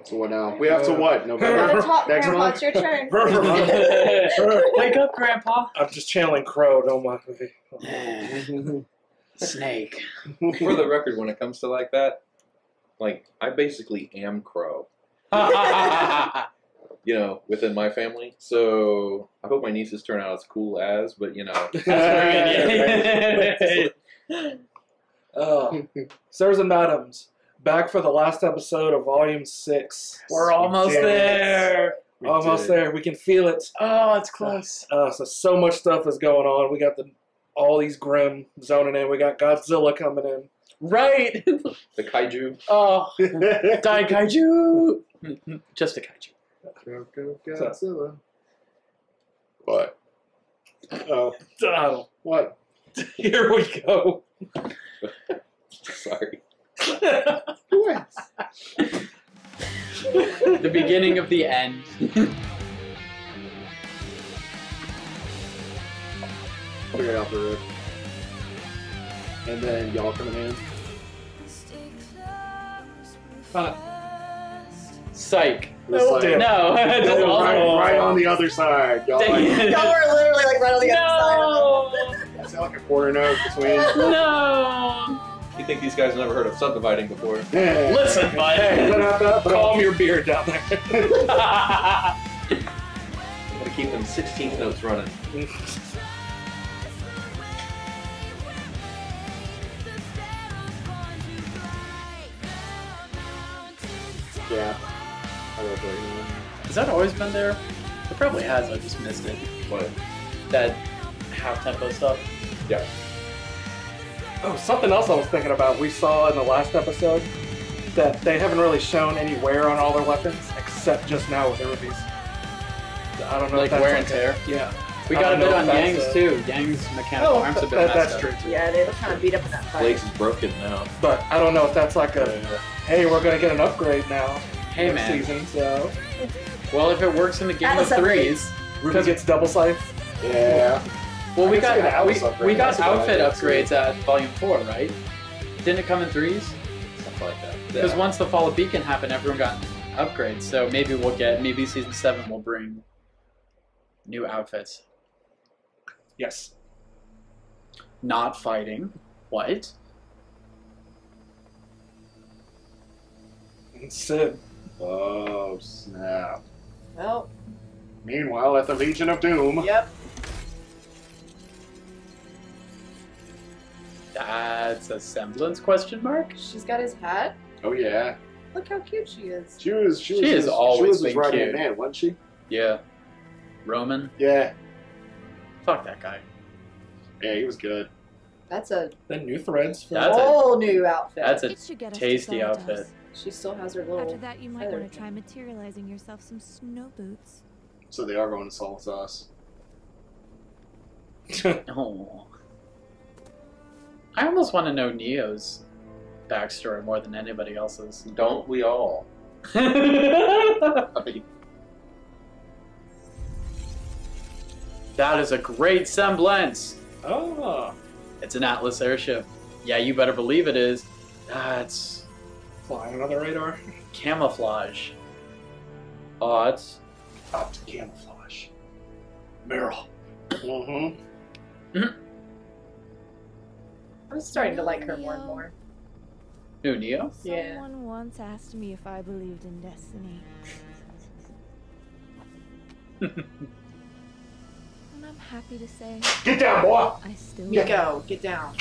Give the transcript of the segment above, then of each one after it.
So what now? We have to what? November? Gotta talk, Next Grandpa. month? It's your turn. Wake up, Grandpa. I'm just channeling Crow, don't mind me. Snake. For the record, when it comes to like that, like, I basically am Crow. You know, within my family. So I hope my nieces turn out as cool as, but you know. Sirs and madams, back for the last episode of Volume 6. We're almost there. Almost there. We can feel it. Oh, it's close. So much stuff is going on. We got all these Grimm zoning in. We got Godzilla coming in. Right. The kaiju. Oh, Die Kaiju. Just a kaiju. Godzilla. What? Oh, What? here we go. Sorry. What? The beginning of the end. I'll get out the roof. And then y'all coming in. Psych. Just like, No. right on the other side. Y'all Dang like, it. Y'all were literally like right on the other side of it. is that like a quarter note between? No. You think these guys never heard of subdividing before? Yeah. Listen, bud. Calm your beer down there. Gotta keep them 16th notes running. Yeah. I love it. Has that always been there? It probably has. I just missed it. What? That half tempo stuff. Yeah. Oh, something else I was thinking about. We saw in the last episode that they haven't really shown any wear on all their weapons, except just now with the rubies. I don't know Like if that's wear and tear? Yeah. We I got a don't bit know on if that's Yang's a- too. Yang's mechanical arms have been messed that's up. true too. Yeah, they were kind of beat up in that fight. Blaze is broken now. But I don't know if that's like a, hey, we're going to get an upgrade now Hey, next man. season, so. Well, if it works in the game of Atlas threes. Ruby gets double scythe. Yeah. Well, we I can see an got Atlas upgrade. we got That's a good outfit idea, upgrades at Volume 4, right? Didn't it come in threes? Something like that. Because once the Fall of Beacon happened, everyone got upgrades. So maybe maybe Season 7 will bring new outfits. Yes. Not fighting. What? And Sid. Oh, snap. Well, Meanwhile, at the Legion of Doom. yep. That's a semblance question mark? She's got his hat. Oh, yeah. Look how cute she is. She was always his been right cute. hand man, wasn't she? Yeah. Roman? Yeah. Fuck that guy. Yeah, he was good. That's a Then new threads. For That's a- whole new outfit. That's a It should get us to tasty Thanatos. outfit. She still has her little. After that, you might feather want to try thing. materializing yourself some snow boots. So they are going to solve us. Oh. I almost want to know Neo's backstory more than anybody else's. Don't we all? I mean, That is a great semblance. Oh. It's an Atlas airship. Yeah, you better believe it is. That's Flying on the radar. camouflage. Oh, it's Up to camouflage. Meryl. Mm-hmm. I'm starting to like her more and more. who, Neo? Yeah. Someone once asked me if I believed in destiny. And I'm happy to say Get down, boy! I still Miko, get down.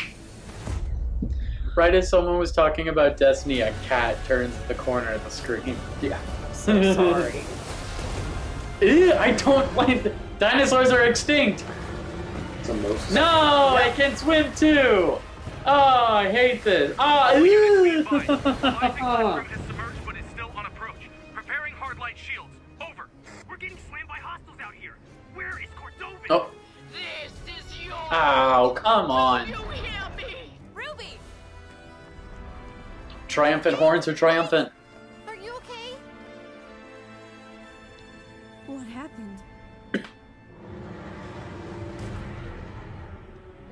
Right as someone was talking about Destiny, a cat turns at the corner of the screen. Yeah. So sorry. Ew, I don't like dinosaurs are extinct. It's a most. No, I can swim too. Oh, I hate this. Oh, ew. But is still on approach. Preparing hard light shields. Over. We're getting slammed by hostiles out here. Where is Cordova? Oh. This is your. Ow, come on. You hear me? Ruby, Triumphant horns are triumphant. are you okay? What happened?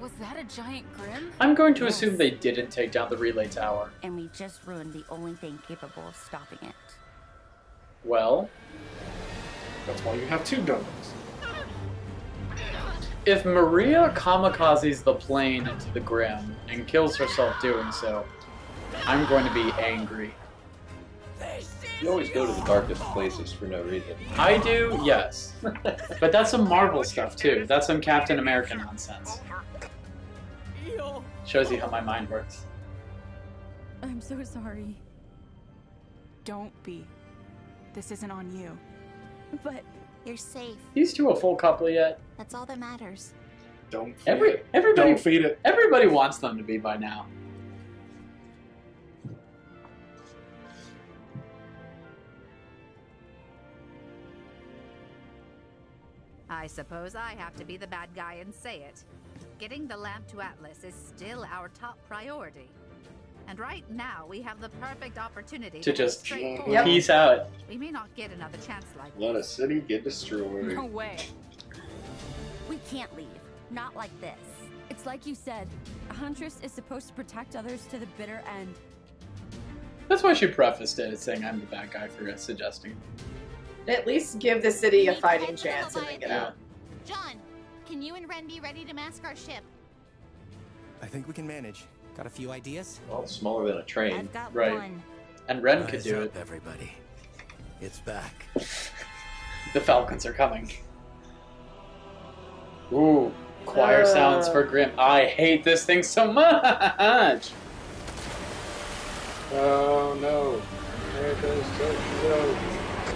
Was that a giant Grimm? I'm going to assume they didn't take down the relay tower. And we just ruined the only thing capable of stopping it. Well, That's why you have two donuts. if Maria kamikazes the plane into the Grim and kills herself doing so, I'm going to be angry. You always go to the darkest places for no reason. I do, yes. But that's some Marvel stuff too. That's some Captain America nonsense. Shows you how my mind works. I'm so sorry. Don't be. This isn't on you. But You're safe. These two a full couple yet? That's all that matters. Don't feed it. Everybody Don't feed it. Everybody wants them to be by now. I suppose I have to be the bad guy and say it. Getting the lamp to Atlas is still our top priority. And right now, we have the perfect opportunity To just straightforward. peace out. We may not get another chance like Let a city get destroyed. No way. We can't leave. Not like this. it's like you said, a huntress is supposed to protect others to the bitter end. That's why she prefaced it, saying I'm the bad guy for suggesting. At least give the city a We fighting head to the chance and then get Leviathan. out. John, can you and Ren be ready to mask our ship? I think we can manage. Got a few ideas? Well, it's smaller than a train. I've got Right. one. And Ren could Eyes do up, it. everybody. It's back. The Falcons are coming. Ooh, choir sounds for Grim. I hate this thing so much! Oh no. There goes Tokyo.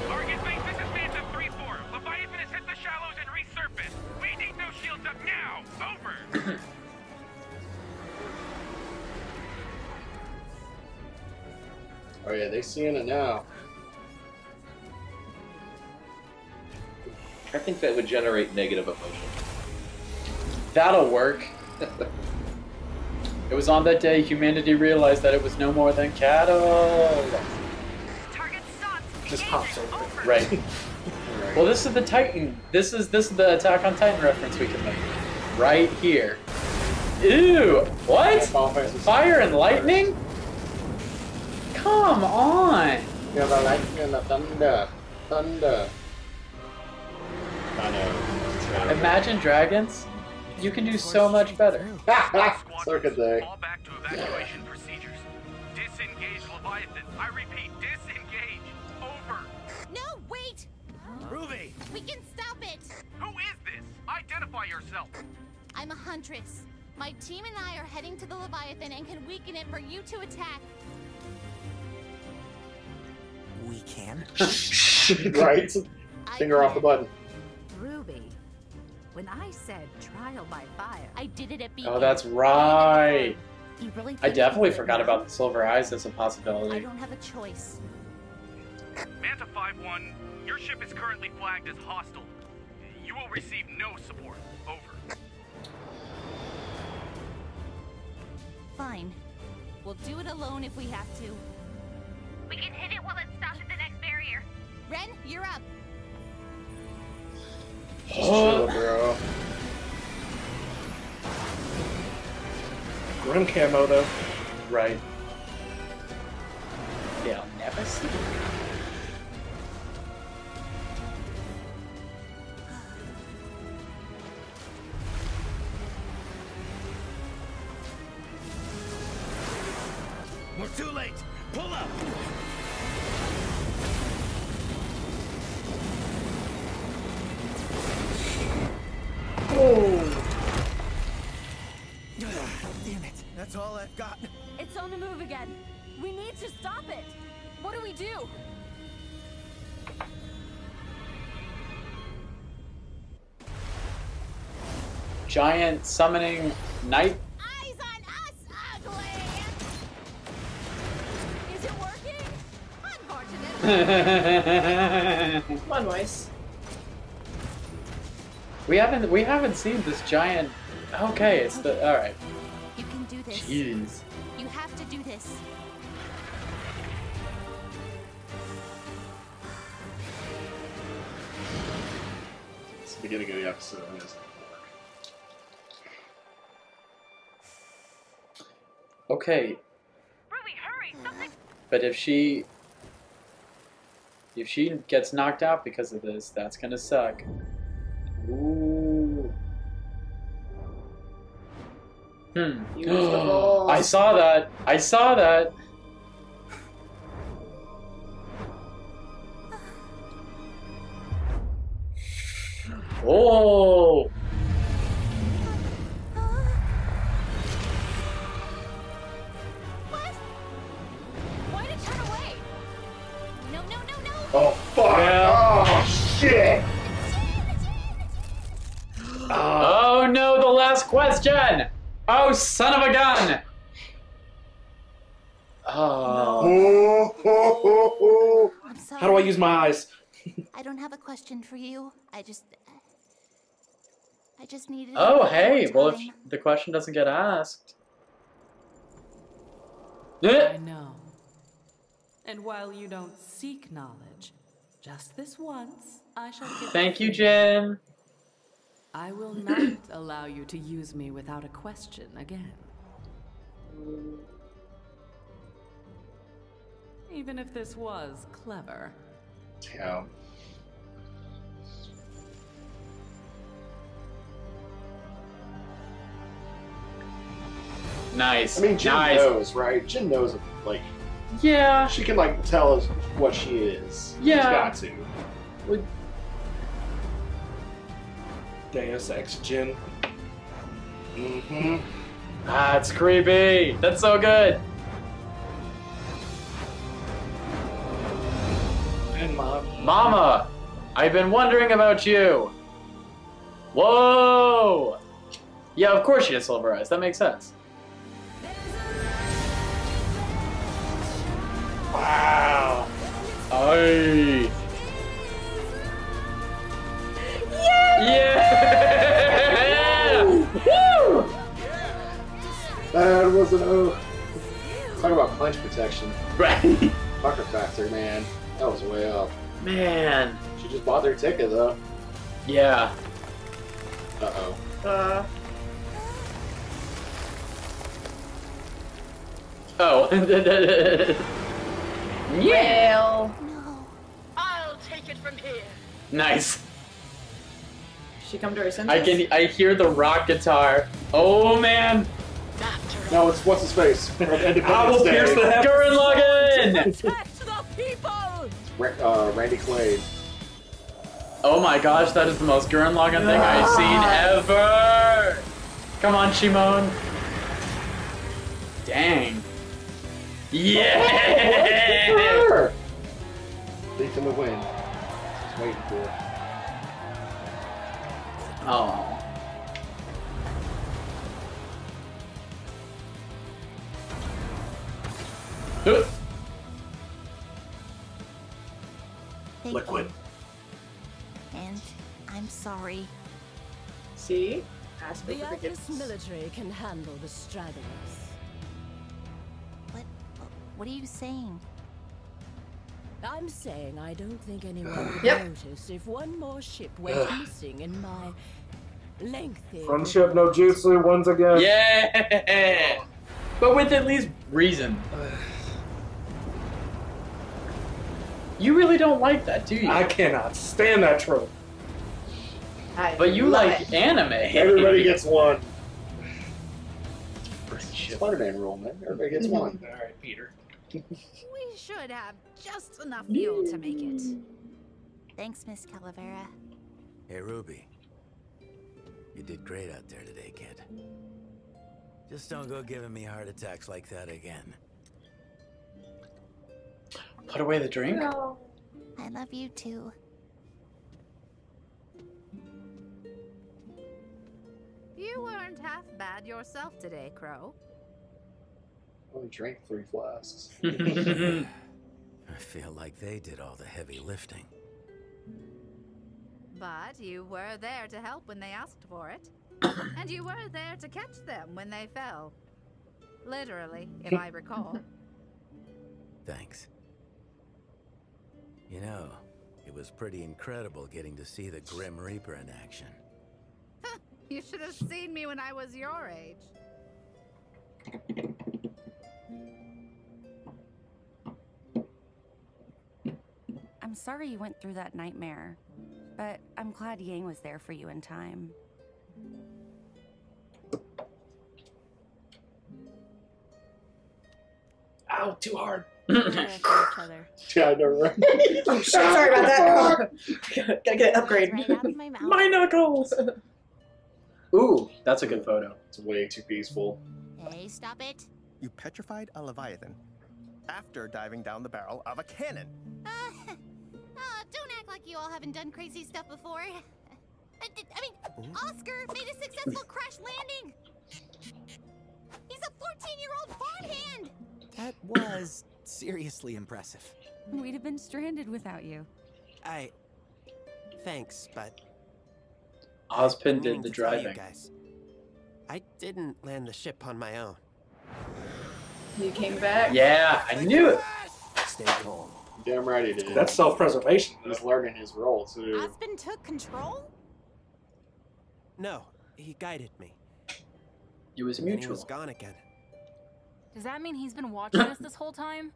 Target base, this is Phantom 3-4. Leviathan has hit the shallows and resurfaced. We need those shields up now. Over. Oh yeah, they seeing it now. I think that would generate negative emotion. That'll work. It was on that day humanity realized that it was no more than cattle. Target stopped. Just pops over. Right. Well, this is the Titan. This is the Attack on Titan reference we can make. Right here. Ew! What? Fire and lightning? Come on! Yeah, the lightning and the thunder. Thunder. I know. Imagine dragons. You can do so much better. So could they. Fall back to evacuation procedures. Disengage Leviathan. I repeat, disengage. Over. No, wait! RWBY! We can stop it! Who is this? Identify yourself. I'm a huntress. My team and I are heading to the Leviathan and can weaken it for you to attack. We can? Right? Finger off the button. Ruby, when I said trial by fire, I did it at Beacon. Oh, that's right. You really I think definitely you forgot know? about the silver eyes as a I possibility. don't have a choice. Manta 5-1, your ship is currently flagged as hostile. You will receive no support. Over. Fine. We'll do it alone if we have to. We can hit it while it stops at the next barrier. Ren, you're up. Just chill, bro. Grim camo though. Right. They'll never see. We're too late! Pull up! Damn it. That's all I've got. It's on the move again. We need to stop it. What do we do? Giant summoning knight. Eyes on us, ugly! Is it working? Unfortunately. Come on, Weiss. We haven't seen this giant. Okay, it's the all right. You can do this. Jeez. You have to do this. It's the beginning of the episode. And it's Okay, Ruby, hurry! Something. but if she If she gets knocked out because of this, that's gonna suck. Ooh. I saw that. I saw that. Oh. What? Why did it turn away? No, no, no, no! Oh, fuck! Yeah. Oh, shit! Oh no, the last question! Oh, son of a gun! Oh. I'm sorry. How do I use my eyes? I don't have a question for you. I just needed. Oh, a hey. little Well, if time. the question doesn't get asked. I know. And while you don't seek knowledge, just this once, I shall give Thank you, it. Jen. I will not allow you to use me without a question again. Even if this was clever. Yeah. Nice. I mean, Jen nice. knows, right? Jen knows, like, Yeah. she can, like, tell us what she is. Yeah. She's got to. Deus Ex Jin. Mm-hmm. Ah, it's creepy. That's so good. And Mom. Mama, I've been wondering about you. Whoa. Yeah, of course she has silver eyes. That makes sense. Wow. Aye. Yeah! Woo! That was an O. Talk about punch protection. Right. Pucker factor, man. That was way up. Man. She just bought their ticket, though. Yeah. Uh-oh. Oh. Yeah. Well, I'll take it from here. Nice. she come to her senses. I hear the rock guitar. Oh man. No, it's what's his face? I will pierce the heavens. Gurren Lagann! Protect the people! Randy Quaid. Oh my gosh, that is the most Gurren Lagann thing I've seen ever! Come on, Shimon. Dang. Yeah! Leaf in the wind. Just waiting for it. Oh. Thank Liquid. you. And I'm sorry. See? Ask for The forgiveness. Atlas military can handle the stragglers. What are you saying? I'm saying I don't think anyone would Yep. notice if one more ship went missing in my lengthy... Friendship no jutsu once again. Yeah! But with at least reason. You really don't like that, do you? I cannot stand that trope. But you love like it. anime. Everybody gets one. Spider-Man rule, man. Everybody gets one. Alright, Peter. We should have just enough fuel to make it. Thanks, Miss Calavera. Hey, Ruby. You did great out there today, kid. Just don't go giving me heart attacks like that again. Put away the drink? No. I love you too. You weren't half bad yourself today, Crow. Only drank 3 flasks. I feel like they did all the heavy lifting. But you were there to help when they asked for it. And you were there to catch them when they fell. Literally, if I recall. Thanks. You know, it was pretty incredible getting to see the Grim Reaper in action. You should have seen me when I was your age. I'm I'm sorry you went through that nightmare, but I'm glad Yang was there for you in time. Ow, too hard. Yeah, I know, right? I'm sorry about that. Gotta get an upgrade. My knuckles! Ooh, that's a good photo. It's way too peaceful. Hey, stop it. You petrified a leviathan after diving down the barrel of a cannon. Don't act like you all haven't done crazy stuff before. I mean, Oscar made a successful crash landing. He's a 14-year-old farmhand. That was seriously impressive. We'd have been stranded without you. Thanks, but Ozpin did the to tell you driving. guys, I didn't land the ship on my own. You came back? Yeah, I knew it. Stay calm. Damn right he did. That's self-preservation. He's learning his role too. Ozpin took control? No, he guided me. It was And then he mutual. was gone again. Does that mean he's been watching us this whole time?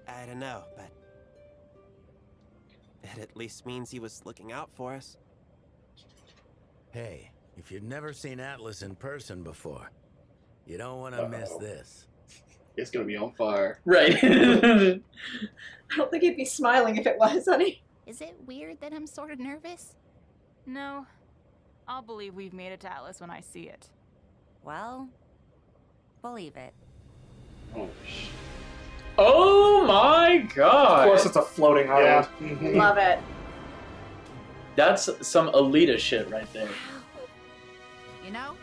I don't know, but it at least means he was looking out for us. Hey, if you've never seen Atlas in person before, you don't want to miss this. It's gonna be on fire. Right. I don't think he'd be smiling if it was, honey. Is it weird that I'm sort of nervous? No. I'll believe we've made it to Atlas when I see it. Well, believe it. Oh shit. Oh my god! Of course, it's a floating island. Yeah. Love it. That's some Alita shit right there. You know,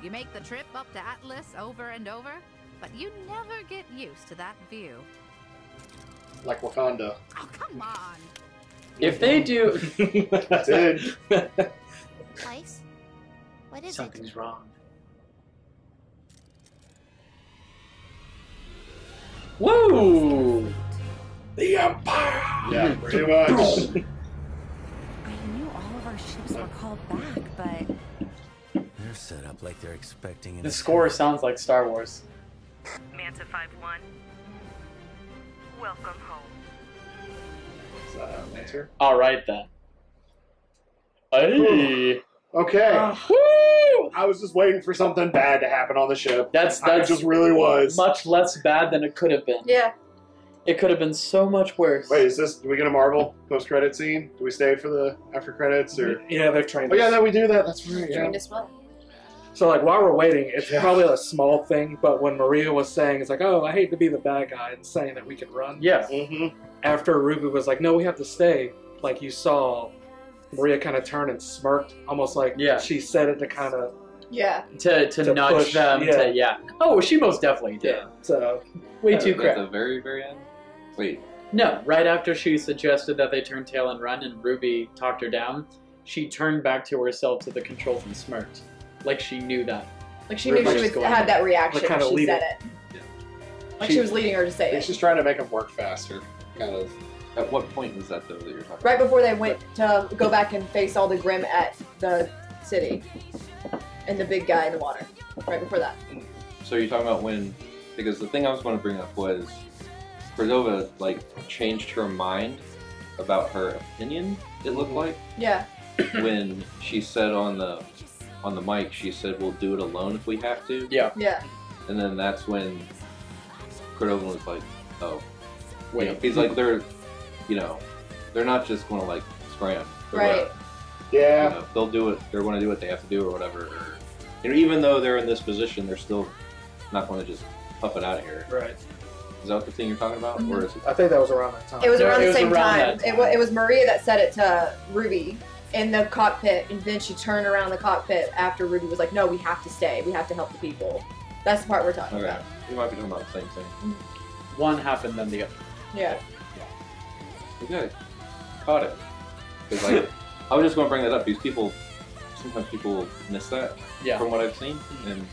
you make the trip up to Atlas over and over, but you never get used to that view. Like Wakanda. Oh, come on. If they do... That's it. Ice? What is Something's wrong. Woo! The Empire! Yeah, pretty much. I knew all of our ships were called back, but... They're set up like they're expecting an The score sounds like Star Wars. Manta 5-1. Welcome home. Answer. Alright then. Hey! Okay. Woo! I was just waiting for something bad to happen on the ship. That's I just really was. much less bad than it could have been. Yeah. It could have been so much worse. Wait, is this? Do we get a Marvel post-credit scene? Do we stay for the after credits or? Yeah, they've trained Oh yeah, us. no, we do that. That's right. Trained Yeah. as well. So like while we're waiting, it's probably a small thing, but when Maria was saying, it's like, oh, I hate to be the bad guy, and saying that we can run. Yeah. Mm-hmm. After Ruby was like, no, we have to stay, like you saw, Maria kind of turned and smirked, almost like she said it to kind of... Yeah. To nudge push, them to, yeah. Oh, she most definitely did. Yeah, so... Way too At crap. the very, very end? Wait. No, right after she suggested that they turn tail and run and Ruby talked her down, she turned back to herself to the controls and smirked. Like she knew that. Like she knew she would have that reaction when she said it. Yeah. Like she was leading her to say it. She's trying to make them work faster, kind of. At what point was that, though, that you're talking Right before they went to go back and face all the Grimm at the city. And the big guy in the water. Right before that. So you're talking about when... Because the thing I was going to bring up was... Cordova, like, changed her mind about her opinion, it looked like. Yeah. When she said on the mic, she said, we'll do it alone if we have to. Yeah. Yeah. And then that's when Cordova was like, oh. Wait. You know, he's like, they're not just going to, like, scram. They're Right. Yeah. You know, they'll do it. They're going to do what they have to do or whatever. Or, you know, even though they're in this position, they're still not going to just puff it out of here. Right. Is that the thing you're talking about? Or is it? I think that was around that time. It was around the same around time. that time. It was Maria that said it to Ruby in the cockpit, and then she turned around the cockpit after Ruby was like, no, we have to stay. We have to help the people. That's the part we're talking Okay. about. We might be talking about the same thing. One happened, then the other. Yeah. Okay. Caught it. Because, like, I was just going to bring that up because sometimes people miss that from what I've seen. And,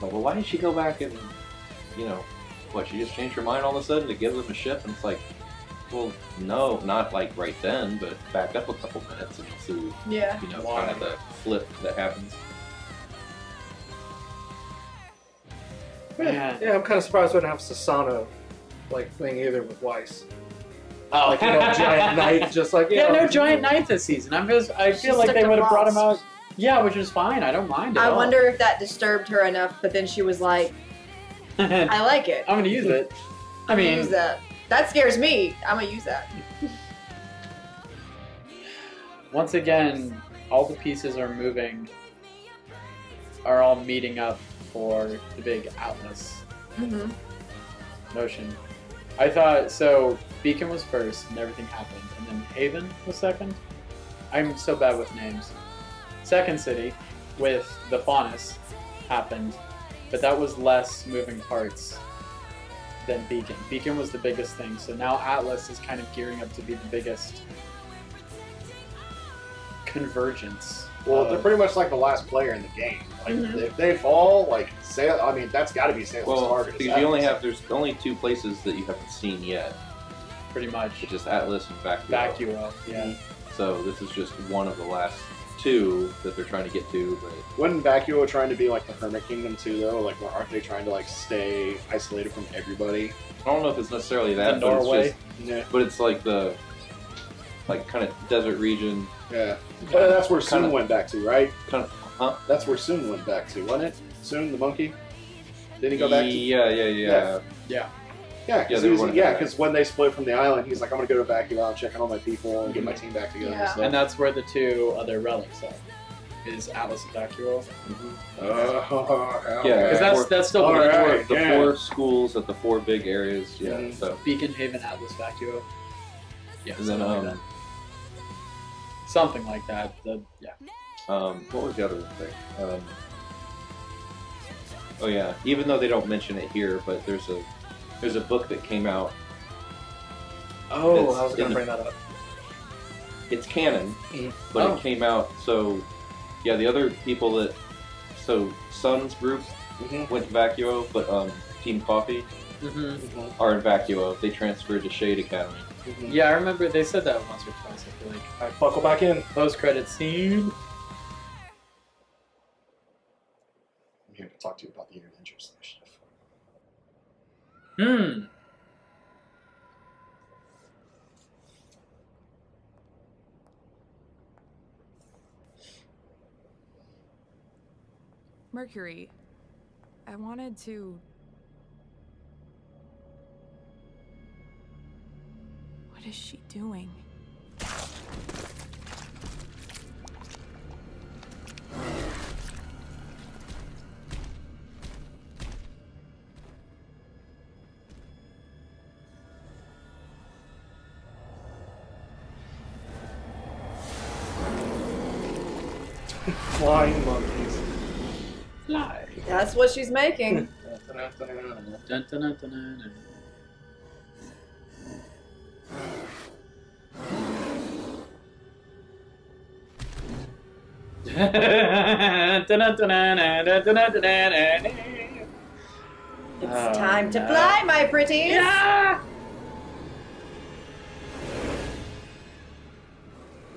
like, well, why did she go back and, you know, what, she just changed her mind all of a sudden to give them a ship? And it's like, well, no, not like right then, but back up a couple minutes and see, Yeah. you know, kind of the flip that happens. Yeah, I'm kind of surprised we didn't have Sasano, like, thing either with Weiss. Oh. Like, giant knight, just like... Yeah, no giant knight this season. I feel like they would have brought him out... Yeah, which is fine. I don't mind it. I wonder if that disturbed her enough, but then she was like, I like it. I'm gonna use it. I mean... use that. That scares me. I'm gonna use that. Once again, all the pieces are all meeting up for the big Atlas motion. I thought, so Beacon was first and everything happened, and then Haven was second. I'm so bad with names. Second city with the Faunus happened, but that was less moving parts than Beacon. Beacon was the biggest thing, so now Atlas is kind of gearing up to be the biggest convergence. Well, they're pretty much like the last player in the game. Like, if they fall, like, I mean, that's got to be Salem's target. Because there's only 2 places that you haven't seen yet. Pretty much. It's just Atlas and Vacuo. Vacuo, yeah. So this is just one of the last 2 that they're trying to get to. But wasn't Vacuo trying to be like the Hermit Kingdom too, though? Like, aren't they trying to like stay isolated from everybody? I don't know if it's necessarily that. But Norway. It's just, but it's like the kind of desert region. Yeah. But that's where Soon went back to, right? Huh? That's where Soon went back to, wasn't it? Soon, the monkey? Didn't he go back to... Yeah. Yeah, because when they split from the island, he's like, I'm going to go to Vacuo and check on all my people and get my team back together. Yeah. So. And that's where the 2 other relics are. Is Atlas and Vacuo. Because that's still the 4 schools at the 4 big areas. Yeah. So Beacon, Haven, Atlas, Vacuo. Yeah. And then something like that. What was the other thing? Oh yeah. Even though they don't mention it here, but there's a book that came out. Oh, I was going to bring that up. It's canon, but it came out. So yeah, the other people that Sun's group went to Vacuo, but Team Coffee are in Vacuo. They transferred to Shade Academy. Yeah, I remember they said that once or twice. I feel like. Alright, buckle back in. Post-credit scene. I'm here to talk to you about the Interventions Initiative. Mercury, I wanted to... What is she doing? Flying monkeys. Fly. That's what she's making. It's time to fly, my pretties. Yeah.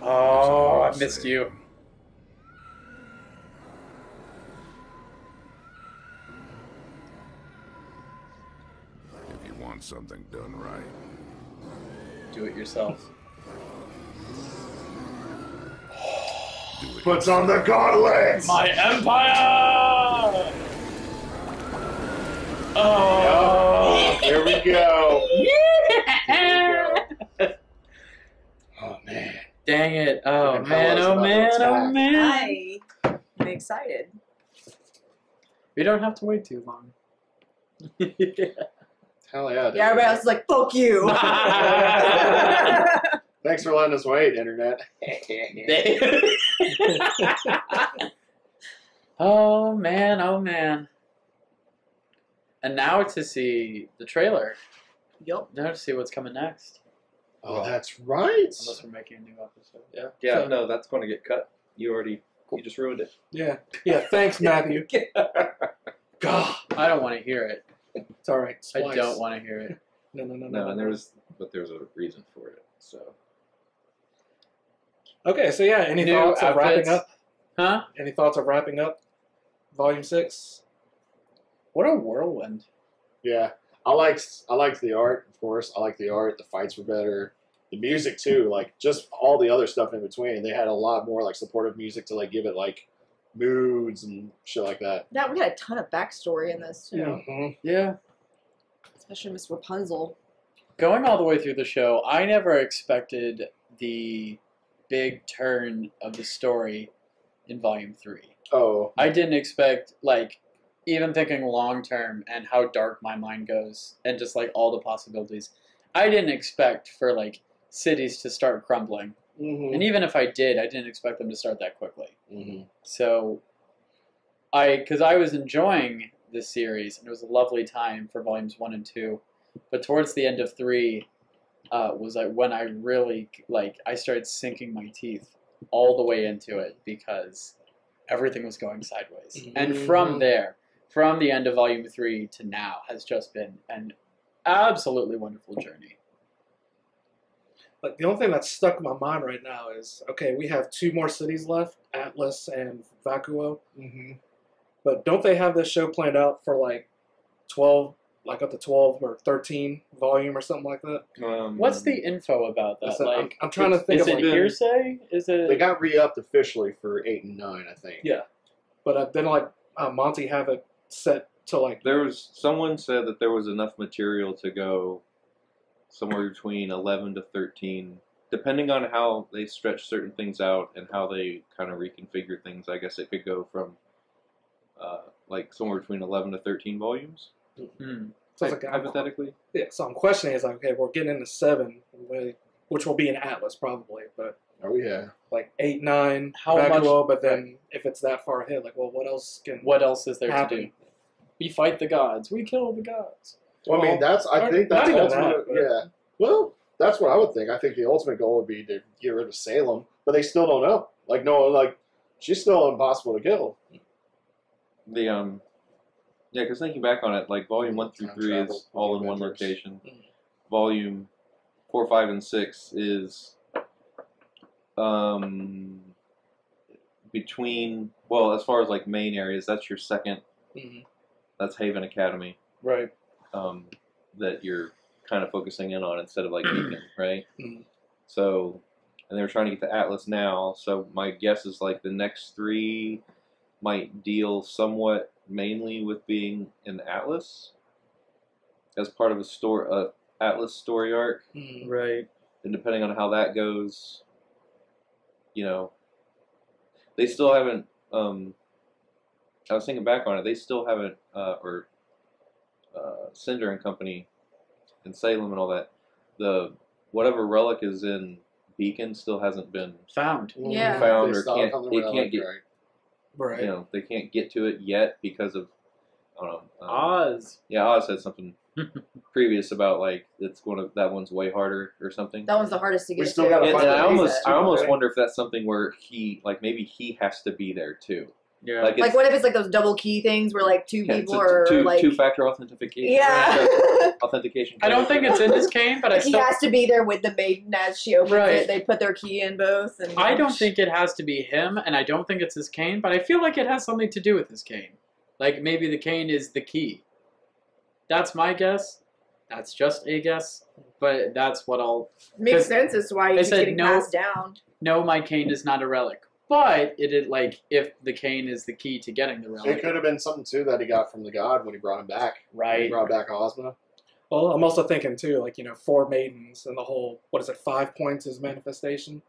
Oh, I missed you. If you want something done right, do it yourself. Puts on the gauntlets! My empire! Oh! Here we go. Yeah! Oh, man. Dang it. Oh, man, oh, man, oh, man. I'm excited. We don't have to wait too long. Hell yeah. Yeah, everybody else is like, fuck you. Thanks for letting us wait, Internet. Oh, man, oh, man. And now to see the trailer. Yup. Now to see what's coming next. Oh, that's right. Unless we're making a new episode. Yeah. Yeah, so, no, that's going to get cut. You just ruined it. Yeah. Yeah, thanks, Matthew. God. I don't want to hear it. It's alright. I don't want to hear it. No. And there's a reason for it, so. Okay, so yeah, any thoughts of wrapping up? Huh? Any thoughts of wrapping up Volume 6? What a whirlwind. Yeah. I liked the art, of course. I liked the art. The fights were better. the music too, like just all the other stuff in between. They had a lot more like supportive music to like give it like moods and shit like that. Yeah, we got a ton of backstory in this too. Yeah. Especially Miss Rapunzel. Going all the way through the show, I never expected the big turn of the story in Volume 3. Oh. I didn't expect, like, even thinking long term and how dark my mind goes and just, like, all the possibilities. I didn't expect for, like, cities to start crumbling. And even if I did, I didn't expect them to start that quickly. So, because I was enjoying this series, and it was a lovely time for Volumes 1 and 2. But towards the end of 3 was like when I really, like, I started sinking my teeth all the way into it because everything was going sideways. And from there, from the end of Volume 3 to now, has just been an absolutely wonderful journey. Like, the only thing that's stuck in my mind right now is, okay, we have 2 more cities left, Atlas and Vacuo. But don't they have this show planned out for, like, 12... like up to 12 or 13 volume or something like that. What's the info about that? Like, I'm trying to think of it hearsay? Is it? They got re-upped officially for 8 and 9, I think. Yeah, but then like Monty have it set to like. There was someone said that there was enough material to go somewhere between 11 to 13, depending on how they stretch certain things out and how they kind of reconfigure things. I guess it could go from like somewhere between 11 to 13 volumes. So it's like, hypothetically, so I'm questioning is like, okay, we're getting into 7, which will be an Atlas probably, but like 8, 9, How Vacuo, much- but then if it's that far ahead, like, well, what else is there to do? We fight the gods. We kill the gods. Well, I mean, I think that's not even ultimate. that, Yeah. Well, that's what I would think. I think the ultimate goal would be to get rid of Salem, but they still don't know. Like, no, like, she's still impossible to kill. Yeah, because thinking back on it, like Volume 1 through 3 is all in one location. Volume 4, 5, and 6 is between, well, as far as like main areas, that's your second. That's Haven Academy. Right. That you're kind of focusing in on instead of like Beacon, right? So, and they're trying to get to Atlas now, so my guess is like the next 3 might deal somewhat mainly with being in Atlas as part of a Atlas story arc, right? And depending on how that goes, you know, they still haven't. I was thinking back on it; they still haven't, Cinder and Company, and Salem and all that. The whatever relic is in Beacon still hasn't been found, found, or can't get. Right. You know, they can't get to it yet because of, I don't know. Oz. Yeah, Oz said something previous about like that one's way harder or something. That one's the hardest to get. I almost wonder if that's something where maybe he has to be there too. Yeah. Like what if it's like those double key things where like 2 people are like 2-factor authentication? Yeah. Authentication. I don't think it's in his cane, but he has to be there with the maiden as she opens it. They put their key in both. And I don't think it has to be him, and I don't think it's his cane, but I feel like it has something to do with his cane. Like maybe the cane is the key. That's my guess. That's just a guess, but that's what I'll... Makes sense as to why he's getting passed down. No, my cane is not a relic. But it is like if the cane is the key to getting the relic. It could have been something too that he got from the god when he brought him back. Right. When he brought back Ozma. Well, I'm also thinking too, like, 4 maidens and the whole, 5 points is manifestation.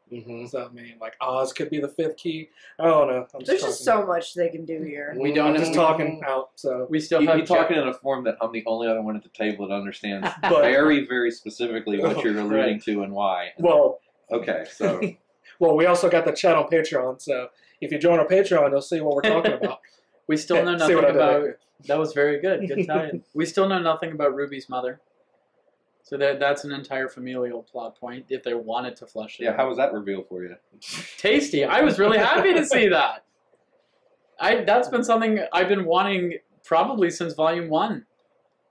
So I mean, like Oz could be the 5th key. I don't know. There's just so much they can do here. We don't. I'm just talking out. So we still you're talking in a form that I'm the only other one at the table that understands very, very specifically what you're alluding to and why. Well. Okay. So. Well, we also got the chat on Patreon, so if you join our Patreon, you'll see what we're talking about. We still know nothing about... That was very good. Good tie-in. We still know nothing about Ruby's mother. So that's an entire familial plot point, if they wanted to flesh it out. Yeah, how was that revealed for you? Tasty. I was really happy to see that. That's been something I've been wanting probably since Volume 1.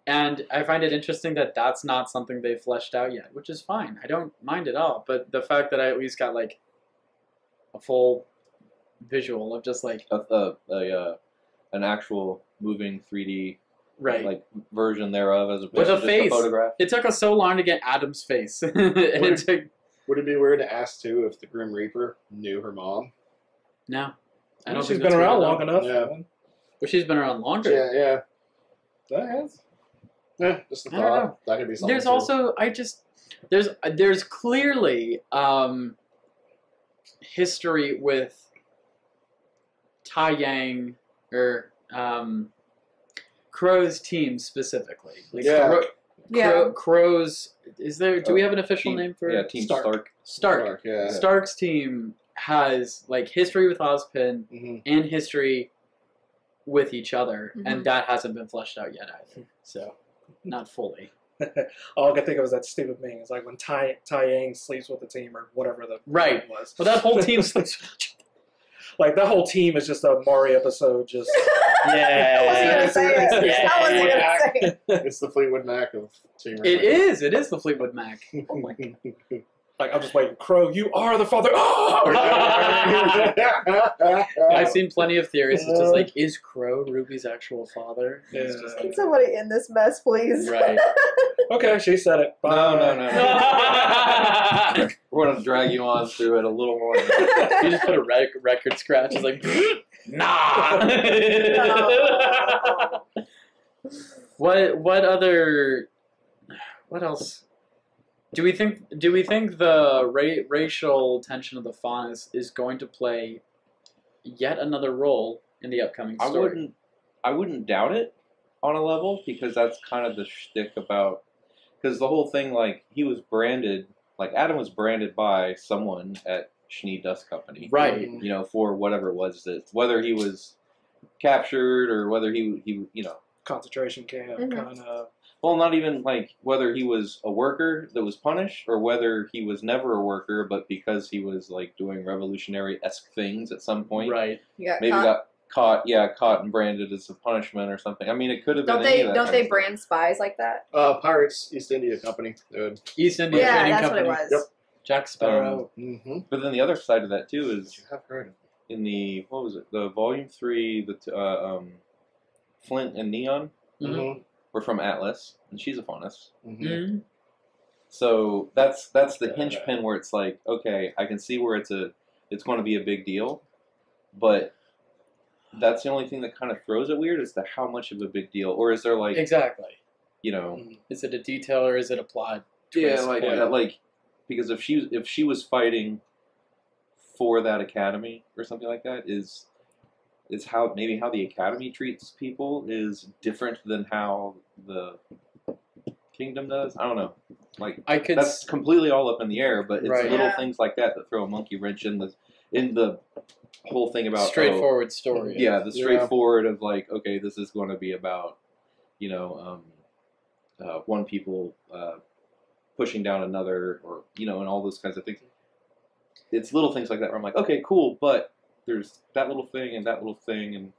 And I find it interesting that that's not something they've fleshed out yet, which is fine. I don't mind at all. But the fact that I at least got, like, a full visual of just like an actual moving 3D like version thereof as opposed with a to face. just a photograph. It took us so long to get Adam's face. It took Would it be weird to ask too if the Grim Reaper knew her mom? No, I don't She's think been that's around weird long enough. enough. Yeah. But she's been around longer. Yeah. That has. Yeah, just a I don't know. thought. That could be something. There's too. also there's clearly history with Tai Yang or Crow's team specifically. Like Crow's. Is there? Do we have an official name for? Yeah, Team Stark. Stark. Yeah. Stark's team has like history with Ozpin and history with each other, and that hasn't been fleshed out yet either. So, not fully. All I can think of is that stupid meme. It's like when Tai Yang sleeps with the team or whatever the Right. was. Well, that whole team sleeps with each other. Like that whole team is just a Mari episode. Just yeah. I wasn't gonna say it. I wasn't gonna say it. It's the Fleetwood Mac of Team It is. It is the Fleetwood Mac. Oh my god. Like I'm just waiting. Crow, you are the father. I've seen plenty of theories. It's just like, is Crow Ruby's actual father? Yeah. It's just Can like, somebody end this mess, please? right. Okay, she said it. Bye. No. We're gonna drag you on through it a little more. You just put a record scratch. It's like, nah. What else? Do we think the racial tension of the Faunus is going to play yet another role in the upcoming story? I wouldn't doubt it on a level, because that's kind of the shtick about, because the whole thing, like, he was branded, like Adam was branded by someone at Schnee Dust Company, right? You know, for whatever it was, that whether he was captured or whether he Concentration camp kind of. Well, not even like whether he was a worker that was punished or whether he was never a worker, but because he was like doing revolutionary-esque things at some point. Right. Got caught and branded as a punishment or something. I mean, it could have been. Don't they brand spies like that? Pirates East India Company. East India Trading that's Company. what it was. Yep. Jack Sparrow. But then the other side of that too is You have heard of it. in the the Volume 3, the Flint and Neon were from Atlas, and she's a Faunus. So that's the hinge pin where it's like, okay, I can see where it's going to be a big deal, but that's the only thing that kind of throws it weird, is to how much of a big deal, or is there like exactly, you know, is it a detail or is it a plot twist? Yeah, like because if she was fighting for that academy or something like that, is how maybe how the academy treats people is different than how the kingdom does. I don't know. Like that's completely all up in the air, but it's little things like that throw a monkey wrench in the whole thing about straightforward story. Yeah, the straightforward of like, okay, this is going to be about, you know, one people pushing down another, or you know, and all those kinds of things. It's little things like that where I'm like, okay, cool, but there's that little thing and that little thing, and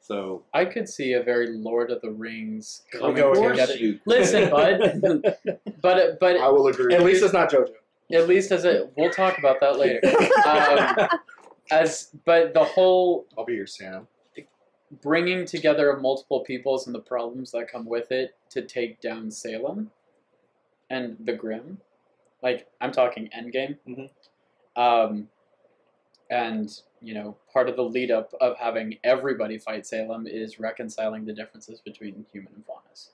so I could see a very Lord of the Rings coming together. Listen, bud, but I will agree. At least it's not JoJo. At least we'll talk about that later. But the whole I'll be your Sam. Bringing together of multiple peoples and the problems that come with it to take down Salem and the Grimm, like I'm talking Endgame. And, you know, part of the lead up of having everybody fight Salem is reconciling the differences between human and Faunus.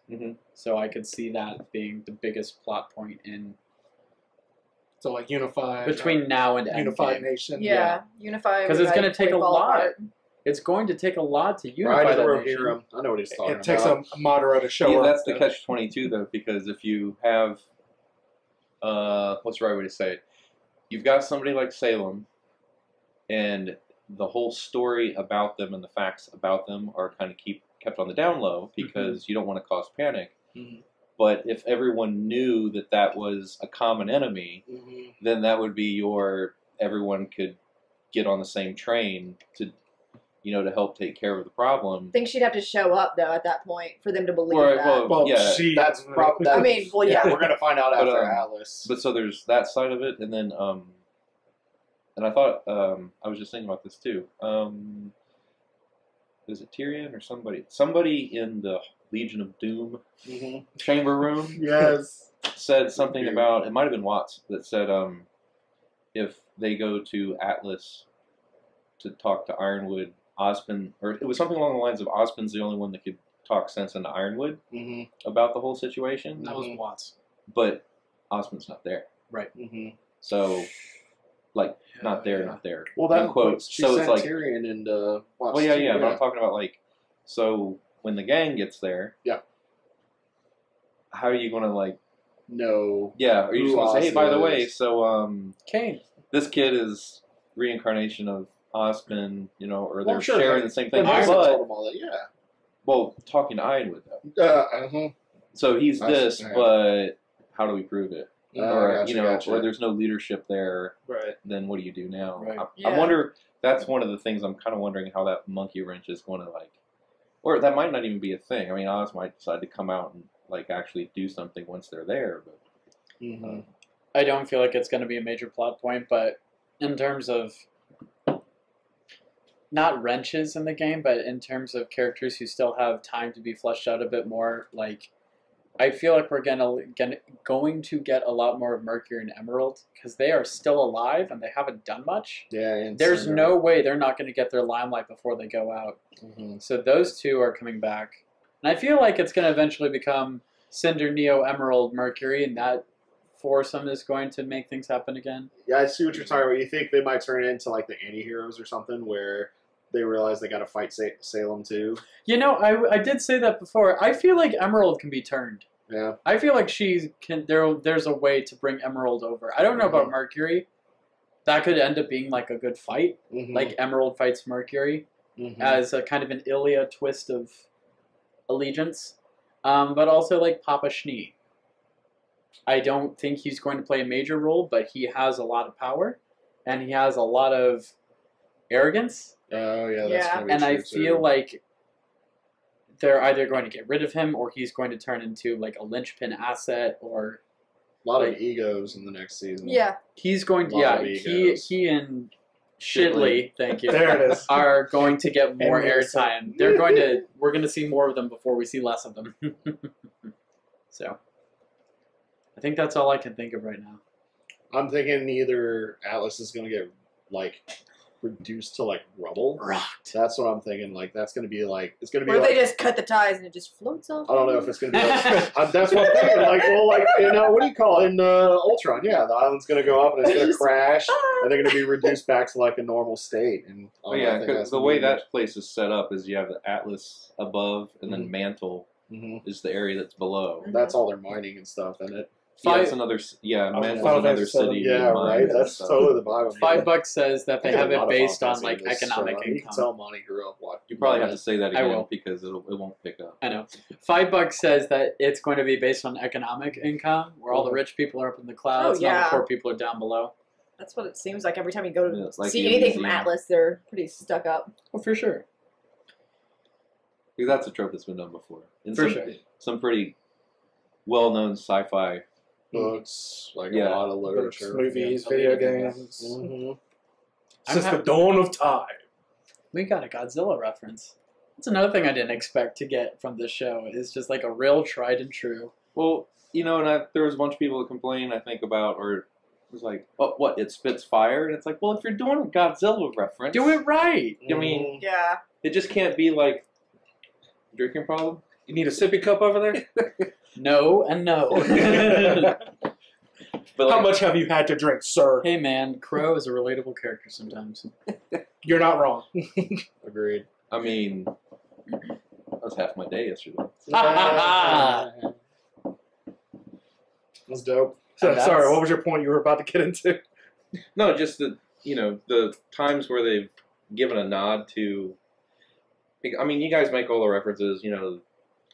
So I could see that being the biggest plot point in. So like unify between now and unified Endgame. nation. Yeah, unify. Because it's going to take a lot. It's going to take a lot to unify that nation. I know what he's talking about. It takes a Madara to show up. That's the catch-22 though, because if you have, what's the right way to say it? You've got somebody like Salem, and the whole story about them and the facts about them are kind of kept on the down low because you don't want to cause panic. But if everyone knew that that was a common enemy, then that would be everyone could get on the same train to, you know, to help take care of the problem. I think she'd have to show up though at that point for them to believe Right, that. well, yeah, that's probably. I mean, well, yeah, we're gonna find out But, after Atlas. But so there's that side of it, and then and I thought I was just thinking about this too. Is it Tyrion or somebody? Somebody in the Legion of Doom chamber room, yes, said something about, it might have been Watts that said if they go to Atlas to talk to Ironwood, Osmond, or it was something along the lines of Osmond's the only one that could talk sense into Ironwood about the whole situation. That was Watts. But Osmond's not there. Right. So, like, not there. Well, that quote. She So sent it's like Tyrion and Watts. well, yeah. But I'm talking about like, so when the gang gets there, how are you going to like? No. Yeah. Are you just going to say, hey, by the way, so Kane, this kid is reincarnation of Osmond, you know, or they're sure, sharing the same thing. But But, told him all that. Yeah. well, talking to Ironwood though. So he's this, but how do we prove it? Or you know, or there's no leadership there. Right. Then what do you do now? Right. I wonder. That's one of the things I'm kind of wondering how that monkey wrench is going to like, or that might not even be a thing. I mean, Oz might decide to come out and like actually do something once they're there, but I don't feel like it's going to be a major plot point, but in terms of not wrenches in the game, but in terms of characters who still have time to be fleshed out a bit more, like I feel like we're going to get a lot more of Mercury and Emerald because they are still alive and they haven't done much. Yeah, and there's no way they're not going to get their limelight before they go out. So those two are coming back, and I feel like it's going to eventually become Cinder, Neo, Emerald, Mercury, and that foursome is going to make things happen again. Yeah, I see what you're talking about. You think they might turn it into like the anti-heroes or something where they realize they got to fight Salem too? You know, I did say that before. I feel like Emerald can be turned. Yeah. I feel like she can. There's a way to bring Emerald over. I don't know about Mercury. That could end up being like a good fight. Like Emerald fights Mercury as a kind of an Ilya twist of allegiance. But also like Papa Schnee. I don't think he's going to play a major role, but he has a lot of power, and he has a lot of arrogance. Oh yeah, that's gonna be and true I feel like they're either going to get rid of him, or he's going to turn into like a linchpin asset, or a lot of egos in the next season. Yeah, he's going to. He and Shitley, thank you. There it is. Are going to get more And airtime. They're going to. We're going to see more of them before we see less of them. So, I think that's all I can think of right now. I'm thinking either Atlas is going to get like reduced to like rubble. Rocked. That's what I'm thinking. Like that's going to be like it's going to be. Or like, they just cut the ties and it just floats off. I don't know if it's going to be. Like, that's what I'm thinking. Like, well, like what do you call it in Ultron? Yeah, the island's going to go up and it's going to crash, and they're going to be reduced back to like a normal state. And yeah, because the way that place is set up is you have the Atlas above, and then Mantle is the area that's below. That's all their mining and stuff, isn't it? Yeah, it's another. Yeah, Mantle's another city. Yeah, right. That's totally the vibe. $5 says that they have it based on like economic income. You can tell Monty grew up watching. You probably have to say that I again will. because it won't pick up. I know. $5 says that it's going to be based on economic income, where all the rich people are up in the clouds, and all the poor people are down below. That's what it seems like every time you go to like see the anything from museum. Atlas. They're pretty stuck up. Well, for sure. Because that's a trope that's been done before. In For some, sure. Some pretty well-known sci-fi books, like a lot of literature, movies, video games. Since I'm the dawn of time. We got a Godzilla reference. That's another thing I didn't expect to get from this show. Is just like a real tried and true. Well, you know, and there was a bunch of people that complained, I think, about, or it was like, oh, what, it spits fire? And it's like, well, if you're doing a Godzilla reference... Do it right! I mean, yeah. It just can't be like, drinking problem? You need a sippy cup over there? No and no. But how much have you had to drink, sir? Hey man, Crow is a relatable character sometimes. You're not wrong. Agreed. I mean, that was half my day yesterday. That's dope. Sorry, what was your point you were about to get into? No, just the the times where they've given a nod to. I mean, you guys make all the references,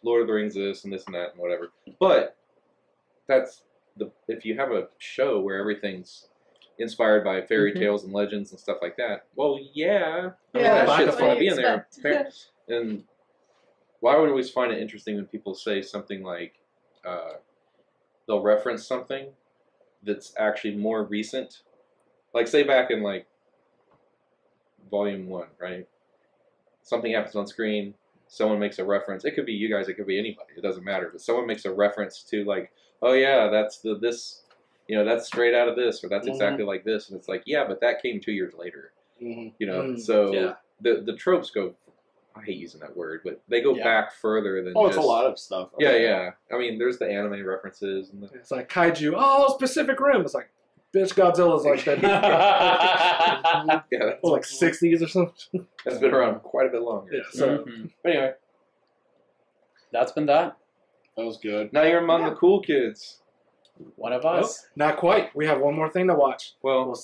Lord of the Rings, this and that and whatever. But that's if you have a show where everything's inspired by fairy tales and legends and stuff like that. Well, yeah, I mean, that shit's going to be in there. And why would we always find it interesting when people say something like they'll reference something that's actually more recent? Like, say back in like Volume 1, right? Something happens on screen. Someone makes a reference. It could be you guys. It could be anybody. It doesn't matter. But someone makes a reference to like, oh yeah, that's this you know, that's straight out of this, or that's exactly like this, and it's like, yeah, but that came 2 years later. You know, so the tropes go. I hate using that word, but they go back further than. It's a lot of stuff. Yeah. I mean, there's the anime references, and it's like kaiju. Oh, it's Pacific Rim. It's like, bitch, Godzilla's like that. That's like 60s or something. That's been around quite a bit longer. Yeah. So, but anyway, that's been that. That was good. Now you're among the cool kids. One of us. Nope, not quite. We have one more thing to watch. Well,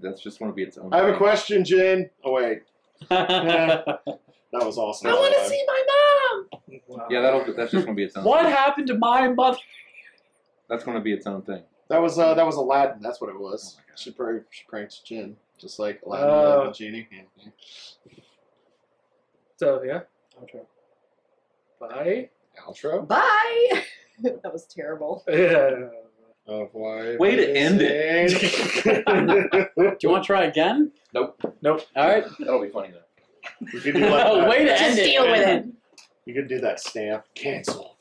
that's just going to be its own. I have a question, Jen. Oh wait. That was awesome. I want to see my mom. Wow. Yeah, that's just going to be its own. What happened to my mother? That's going to be its own thing. That was Aladdin. That's what it was. She pranked Jen, just like Aladdin and Genie. So yeah. Outro. Bye. Outro. Bye. That was terrible. Yeah. Way to end it. Do you want to try again? Nope. Nope. All right. That'll be funny though. You could do like Way to end it. Just deal with it. You could do that stamp. Cancel.